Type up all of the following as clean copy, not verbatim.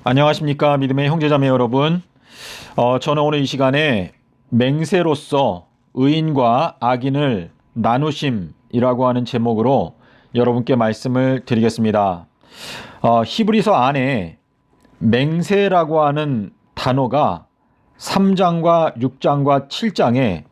안녕하십니까 믿음의 형제자매 여러분. 저는 오늘 이 시간에 맹세로서 의인과 악인을 나누심이라고 하는 제목으로 여러분께 말씀을 드리겠습니다. 히브리서 안에 맹세라고 하는 단어가 3장과 6장과 7장에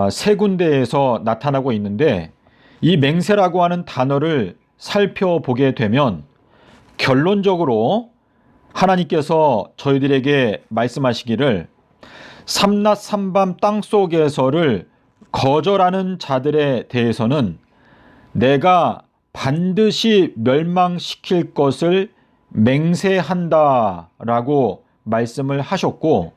세 군데에서 나타나고 있는데, 이 맹세라고 하는 단어를 살펴보게 되면 결론적으로 하나님께서 저희들에게 말씀하시기를 삼낮 삼밤 땅속에서를 거절하는 자들에 대해서는 내가 반드시 멸망시킬 것을 맹세한다 라고 말씀을 하셨고,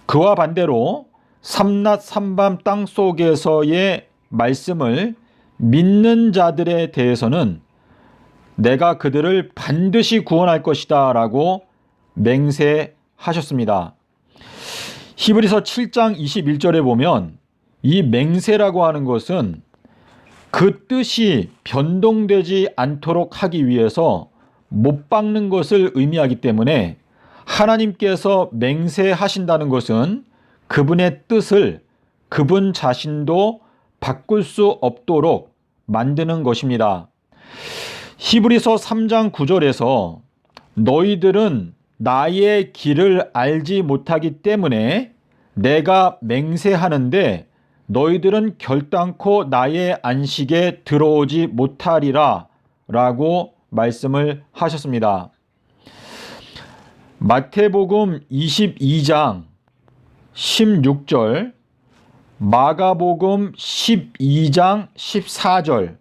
그와 반대로 삼낮 삼밤 땅속에서의 말씀을 믿는 자들에 대해서는 내가 그들을 반드시 구원할 것이다 라고 맹세하셨습니다. 히브리서 7장 21절에 보면 이 맹세라고 하는 것은 그 뜻이 변동되지 않도록 하기 위해서 못 박는 것을 의미하기 때문에, 하나님께서 맹세하신다는 것은 그분의 뜻을 그분 자신도 바꿀 수 없도록 만드는 것입니다. 히브리서 3장 9절에서 너희들은 나의 길을 알지 못하기 때문에 내가 맹세하는데 너희들은 결단코 나의 안식에 들어오지 못하리라 라고 말씀을 하셨습니다. 마태복음 22장 16절, 마가복음 12장 14절,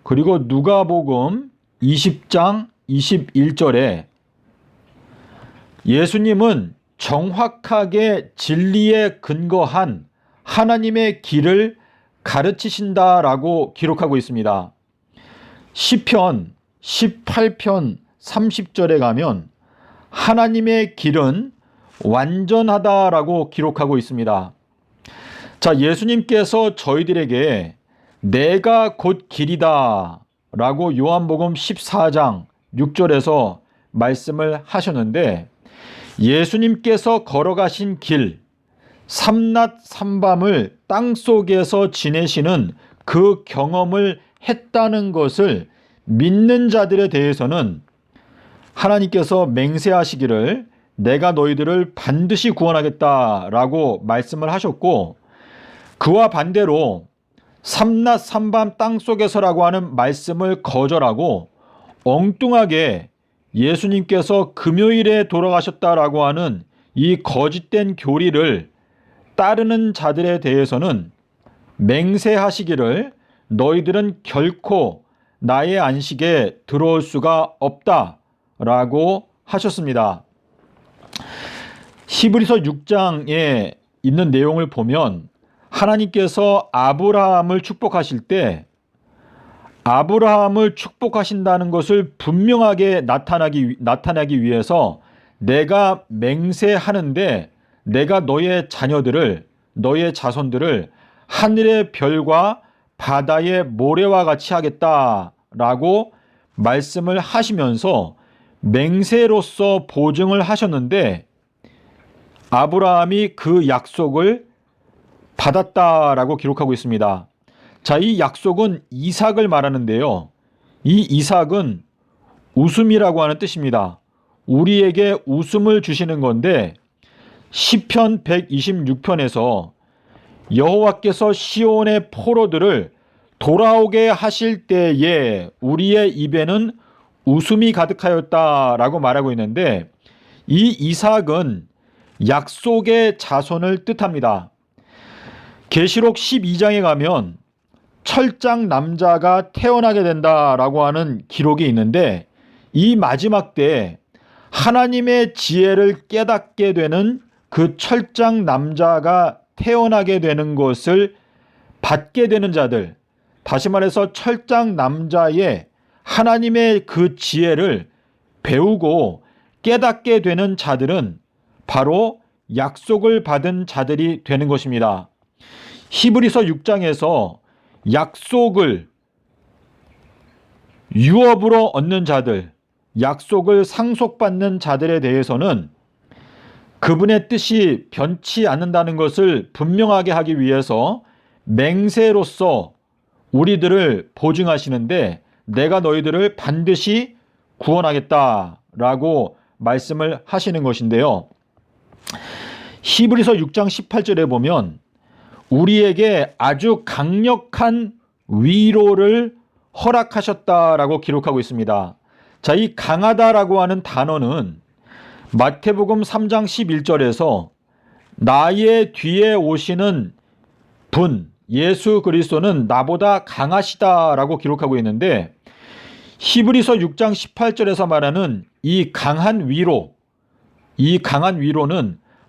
그리고 누가복음 20장 21절에 예수님은 정확하게 진리에 근거한 하나님의 길을 가르치신다라고 기록하고 있습니다. 시편 18편 30절에 가면 하나님의 길은 완전하다라고 기록하고 있습니다. 자, 예수님께서 저희들에게 내가 곧 길이다 라고 요한복음 14장 6절에서 말씀을 하셨는데, 예수님께서 걸어가신 길, 삼낮 삼밤을 땅속에서 지내시는 그 경험을 했다는 것을 믿는 자들에 대해서는 하나님께서 맹세하시기를 내가 너희들을 반드시 구원하겠다라고 말씀을 하셨고, 그와 반대로 삼낮 삼밤 땅속에서라고 하는 말씀을 거절하고 엉뚱하게 예수님께서 금요일에 돌아가셨다라고 하는 이 거짓된 교리를 따르는 자들에 대해서는 맹세하시기를 너희들은 결코 나의 안식에 들어올 수가 없다라고 하셨습니다. 히브리서 6장에 있는 내용을 보면 하나님께서 아브라함을 축복하실 때 아브라함을 축복하신다는 것을 분명하게 나타나기 위해서 내가 맹세하는데 내가 너의 자녀들을, 너의 자손들을 하늘의 별과 바다의 모래와 같이 하겠다라고 말씀을 하시면서 맹세로서 보증을 하셨는데, 아브라함이 그 약속을 받았다라고 기록하고 있습니다. 자, 이 약속은 이삭을 말하는데요. 이 이삭은 웃음이라고 하는 뜻입니다. 우리에게 웃음을 주시는 건데, 시편 126편에서 여호와께서 시온의 포로들을 돌아오게 하실 때에 우리의 입에는 웃음이 가득하였다라고 말하고 있는데, 이 이삭은 약속의 자손을 뜻합니다. 계시록 12장에 가면 철장 남자가 태어나게 된다라고 하는 기록이 있는데, 이 마지막 때 하나님의 지혜를 깨닫게 되는 그 철장 남자가 태어나게 되는 것을 받게 되는 자들, 다시 말해서 철장 남자의 하나님의 그 지혜를 배우고 깨닫게 되는 자들은 바로 약속을 받은 자들이 되는 것입니다. 히브리서 6장에서 약속을 유업으로 얻는 자들, 약속을 상속받는 자들에 대해서는 그분의 뜻이 변치 않는다는 것을 분명하게 하기 위해서 맹세로서 우리들을 보증하시는데 내가 너희들을 반드시 구원하겠다라고 말씀을 하시는 것인데요. 히브리서 6장 18절에 보면 우리에게 아주 강력한 위로를 허락하셨다라고 기록하고 있습니다. 자, 이 강하다라고 하는 단어는 마태복음 3장 11절에서 나의 뒤에 오시는 분 예수 그리스도는 나보다 강하시다라고 기록하고 있는데 히브리서 6장 18절에서 말하는 이 강한 위로는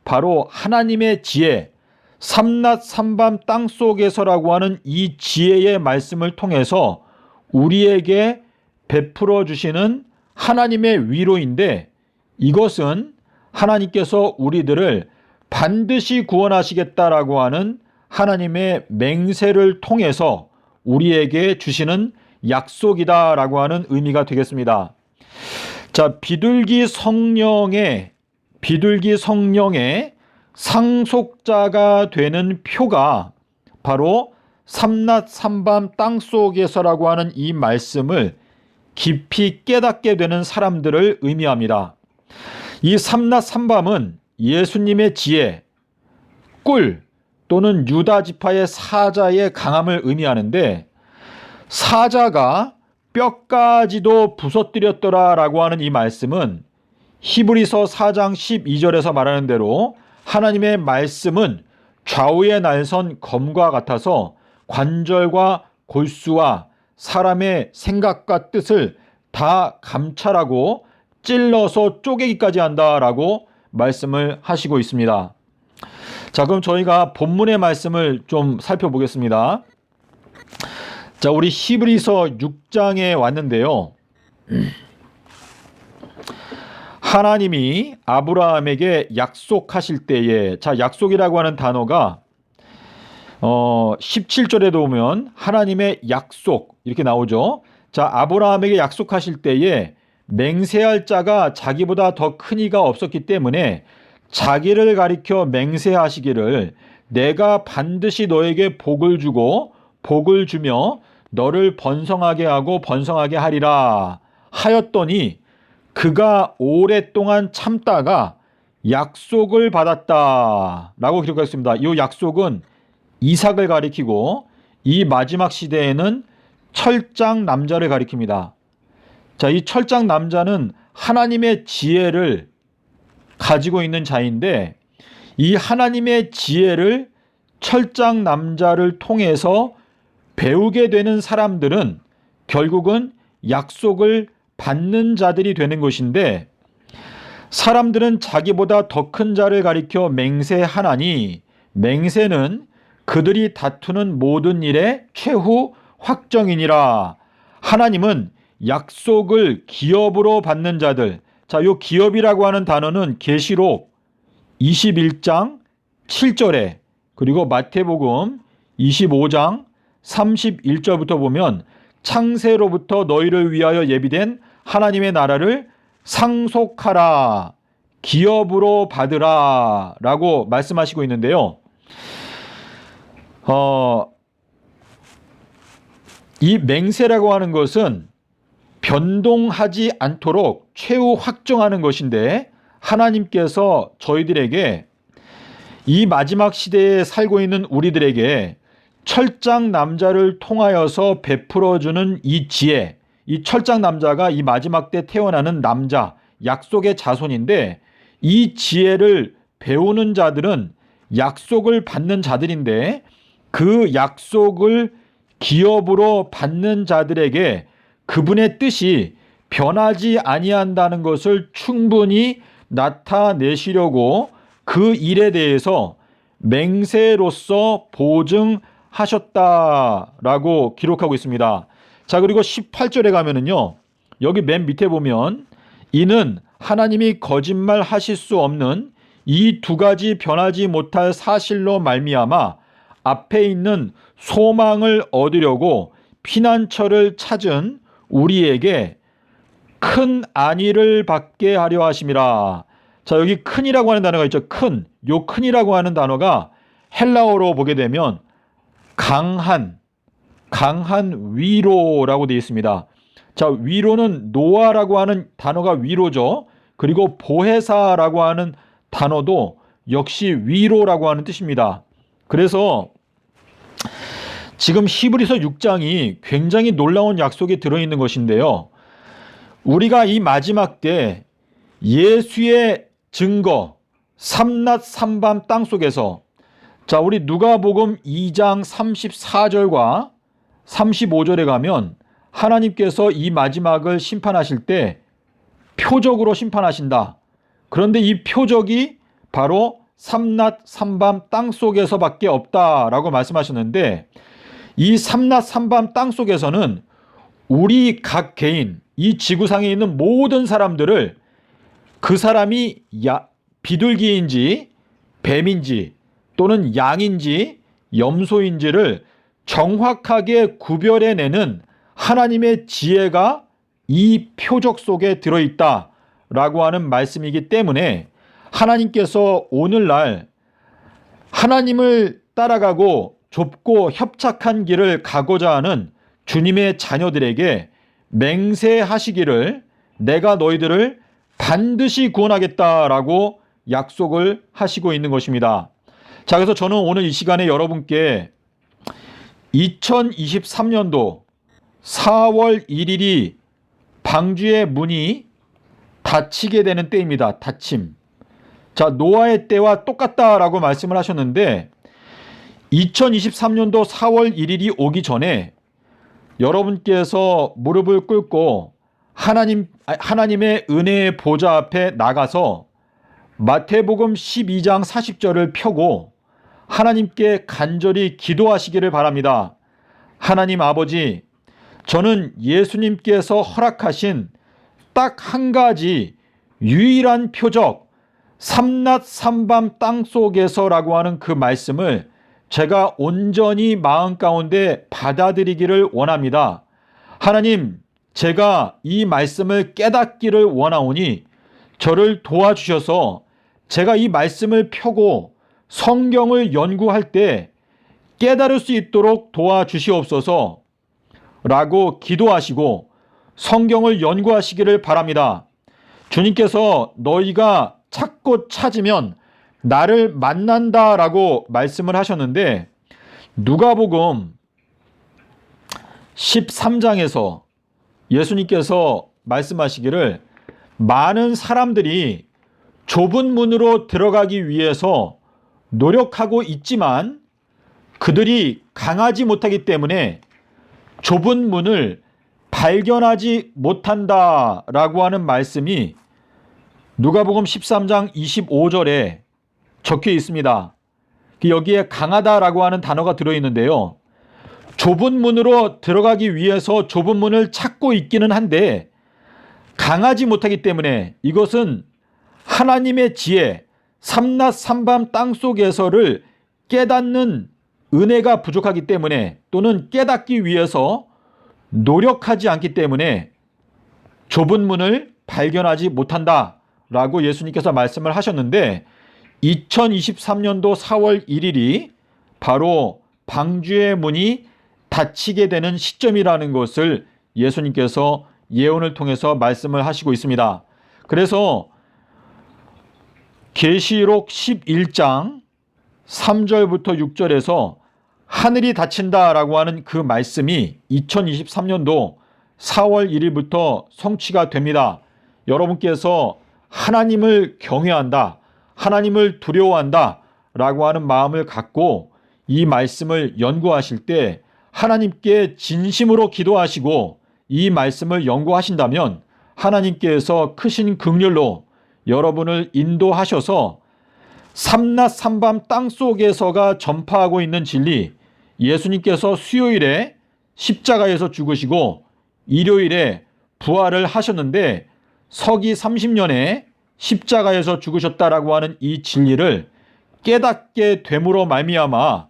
바로 하나님의 지혜, 삼낮 삼밤 땅속에서라고 하는 이 지혜의 말씀을 통해서 우리에게 베풀어 주시는 하나님의 위로인데 이것은 하나님께서 우리들을 반드시 구원하시겠다라고 하는 하나님의 맹세를 통해서 우리에게 주시는 약속이다라고 하는 의미가 되겠습니다. 자, 비둘기 성령의 상속자가 되는 표가 바로 삼낮 삼밤 땅속에서라고 하는 이 말씀을 깊이 깨닫게 되는 사람들을 의미합니다. 이 삼낮 삼밤은 예수님의 지혜, 꿀 또는 유다 지파의 사자의 강함을 의미하는데 사자가 뼈까지도 부서뜨렸더라라고 하는 이 말씀은 히브리서 4장 12절에서 말하는 대로 하나님의 말씀은 좌우의 날선 검과 같아서 관절과 골수와 사람의 생각과 뜻을 다 감찰하고 찔러서 쪼개기까지 한다라고 말씀을 하시고 있습니다. 자, 그럼 저희가 본문의 말씀을 좀 살펴보겠습니다. 자, 우리 히브리서 6장에 왔는데요. 하나님이 아브라함에게 약속하실 때에, 자, 약속이라고 하는 단어가 17절에도 보면 하나님의 약속 이렇게 나오죠. 자, 아브라함에게 약속하실 때에 맹세할 자가 자기보다 더 큰 이가 없었기 때문에 자기를 가리켜 맹세하시기를 내가 반드시 너에게 복을 주고 복을 주며 너를 번성하게 하고 번성하게 하리라 하였더니 그가 오랫동안 참다가 약속을 받았다라고 기록했습니다. 이 약속은 이삭을 가리키고 이 마지막 시대에는 철장 남자를 가리킵니다. 자, 이 철장 남자는 하나님의 지혜를 가지고 있는 자인데 이 하나님의 지혜를 철장 남자를 통해서 배우게 되는 사람들은 결국은 약속을 받는 자들이 되는 것인데 사람들은 자기보다 더 큰 자를 가리켜 맹세하나니 맹세는 그들이 다투는 모든 일의 최후 확정이니라. 하나님은 약속을 기업으로 받는 자들, 자, 요 기업이라고 하는 단어는 계시록 21장 7절에 그리고 마태복음 25장 31절부터 보면 창세로부터 너희를 위하여 예비된 하나님의 나라를 상속하라, 기업으로 받으라 라고 말씀하시고 있는데요. 이 맹세라고 하는 것은 변동하지 않도록 최후 확정하는 것인데 하나님께서 저희들에게 이 마지막 시대에 살고 있는 우리들에게 철장 남자를 통하여서 베풀어주는 이 지혜, 이 철장 남자가 이 마지막 때 태어나는 남자, 약속의 자손인데 이 지혜를 배우는 자들은 약속을 받는 자들인데 그 약속을 기업으로 받는 자들에게 그분의 뜻이 변하지 아니한다는 것을 충분히 나타내시려고 그 일에 대해서 맹세로서 보증하셨다라고 기록하고 있습니다. 자, 그리고 18절에 가면은요, 여기 맨 밑에 보면 이는 하나님이 거짓말 하실 수 없는 이 두 가지 변하지 못할 사실로 말미암아 앞에 있는 소망을 얻으려고 피난처를 찾은 우리에게 큰 안위를 받게 하려 하심이라. 자, 여기 큰이라고 하는 단어가 있죠. 큰. 요 큰이라고 하는 단어가 헬라어로 보게 되면 강한 위로라고 되어 있습니다. 자, 위로는 노아라고 하는 단어가 위로죠. 그리고 보혜사라고 하는 단어도 역시 위로라고 하는 뜻입니다. 그래서 지금 히브리서 6장이 굉장히 놀라운 약속이 들어있는 것인데요. 우리가 이 마지막 때 예수의 증거, 삼낮 삼밤 땅속에서, 자, 우리 누가복음 2장 34절과 35절에 가면 하나님께서 이 마지막을 심판하실 때 표적으로 심판하신다. 그런데 이 표적이 바로 삼낮 삼밤 땅속에서밖에 없다라고 말씀하셨는데, 이 삼낮 삼밤 땅속에서는 우리 각 개인, 이 지구상에 있는 모든 사람들을 그 사람이 비둘기인지 뱀인지 또는 양인지 염소인지를 정확하게 구별해내는 하나님의 지혜가 이 표적 속에 들어있다라고 하는 말씀이기 때문에 하나님께서 오늘날 하나님을 따라가고 좁고 협착한 길을 가고자 하는 주님의 자녀들에게 맹세하시기를 내가 너희들을 반드시 구원하겠다라고 약속을 하시고 있는 것입니다. 자, 그래서 저는 오늘 이 시간에 여러분께 2023년도 4월 1일이 방주의 문이 닫히게 되는 때입니다. 닫힘. 자, 노아의 때와 똑같다라고 말씀을 하셨는데 2023년도 4월 1일이 오기 전에 여러분께서 무릎을 꿇고 하나님의 은혜의 보좌 앞에 나가서 마태복음 12장 40절을 펴고 하나님께 간절히 기도하시기를 바랍니다. 하나님 아버지, 저는 예수님께서 허락하신 딱 한 가지 유일한 표적, 삼낮 삼밤 땅속에서라고 하는 그 말씀을 제가 온전히 마음 가운데 받아들이기를 원합니다. 하나님, 제가 이 말씀을 깨닫기를 원하오니 저를 도와주셔서 제가 이 말씀을 펴고 성경을 연구할 때 깨달을 수 있도록 도와주시옵소서 라고 기도하시고 성경을 연구하시기를 바랍니다. 주님께서 너희가 찾고 찾으면 나를 만난다라고 말씀을 하셨는데 누가복음 13장에서 예수님께서 말씀하시기를 많은 사람들이 좁은 문으로 들어가기 위해서 노력하고 있지만 그들이 강하지 못하기 때문에 좁은 문을 발견하지 못한다라고 하는 말씀이 누가복음 13장 25절에 적혀 있습니다. 여기에 강하다라고 하는 단어가 들어있는데요. 좁은 문으로 들어가기 위해서 좁은 문을 찾고 있기는 한데 강하지 못하기 때문에 이것은 하나님의 지혜, 삼낮 삼밤 땅속에서를 깨닫는 은혜가 부족하기 때문에 또는 깨닫기 위해서 노력하지 않기 때문에 좁은 문을 발견하지 못한다라고 예수님께서 말씀을 하셨는데 2023년도 4월 1일이 바로 방주의 문이 닫히게 되는 시점이라는 것을 예수님께서 예언을 통해서 말씀을 하시고 있습니다. 그래서 계시록 11장 3절부터 6절에서 하늘이 닫힌다라고 하는 그 말씀이 2023년도 4월 1일부터 성취가 됩니다. 여러분께서 하나님을 경외한다, 하나님을 두려워한다 라고 하는 마음을 갖고 이 말씀을 연구하실 때 하나님께 진심으로 기도하시고 이 말씀을 연구하신다면 하나님께서 크신 긍휼로 여러분을 인도하셔서 삼낮 삼밤 땅속에서가 전파하고 있는 진리, 예수님께서 수요일에 십자가에서 죽으시고 일요일에 부활을 하셨는데 서기 30년에 십자가에서 죽으셨다라고 하는 이 진리를 깨닫게 됨으로 말미암아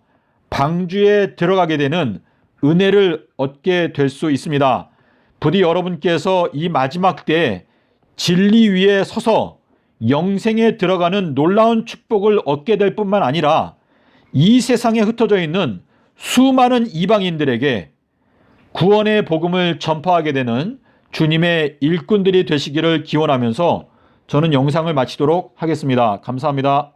방주에 들어가게 되는 은혜를 얻게 될 수 있습니다. 부디 여러분께서 이 마지막 때에 진리 위에 서서 영생에 들어가는 놀라운 축복을 얻게 될 뿐만 아니라 이 세상에 흩어져 있는 수많은 이방인들에게 구원의 복음을 전파하게 되는 주님의 일꾼들이 되시기를 기원하면서 저는 영상을 마치도록 하겠습니다. 감사합니다.